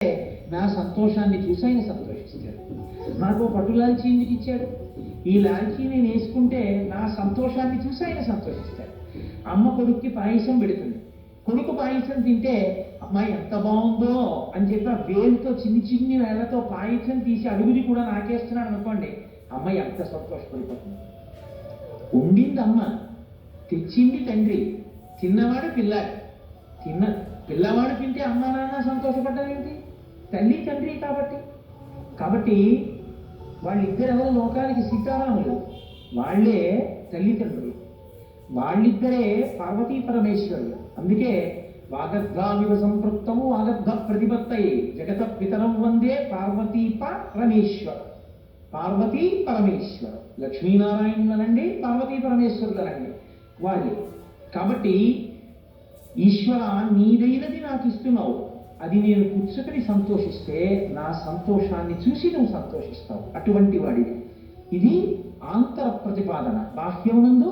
నా సంతోషాన్ని చూసి ఆయన సంతోషిస్తాడు. నాకు పట్టు లాల్చీ ఎందుకు ఇచ్చాడు? ఈ లాల్చీ నేను వేసుకుంటే నా సంతోషాన్ని చూసి ఆయన సంతోషిస్తాడు. అమ్మ కొడుక్కి పాయసం పెడుతుంది. కొడుకు పాయసం తింటే అమ్మాయి ఎంత బాగుందో అని చెప్పి ఆ వేలుతో చిన్ని వేళ్లతో పాయసం తీసి అడుగుది కూడా నాకేస్తున్నాడు అనుకోండి, అమ్మాయి ఎంత సంతోషపడిపోతుంది. ఉండింది అమ్మ, తెచ్చింది తండ్రి, తిన్నవాడు పిల్లాడు. పిల్లవాడు తింటే అమ్మ నాన్న సంతోషపడ్డారేంటి? తల్లి తండ్రి కాబట్టి వాళ్ళిద్దరు ఎవరు లోకానికి సీతారాములు, వాళ్ళే తల్లిదండ్రులు, వాళ్ళిద్దరే పార్వతీ పరమేశ్వరులు. అందుకే వాగర్ధామివ సంపృక్తము వాగర్ధ ప్రతిపత్తయే జగత పితరం వందే పార్వతీ పరమేశ్వర లక్ష్మీనారాయణులనండి, పార్వతీ పరమేశ్వరులనండి వాళ్ళే. కాబట్టి ఈశ్వర నీదైనది నాకు ఇస్తున్నావు, అది నేను పుచ్చుకొని సంతోషిస్తే నా సంతోషాన్ని చూసి నువ్వు సంతోషిస్తావు. అటువంటి వాడిది. ఇది ఆంతర ప్రతిపాదన. బాహ్యమునందు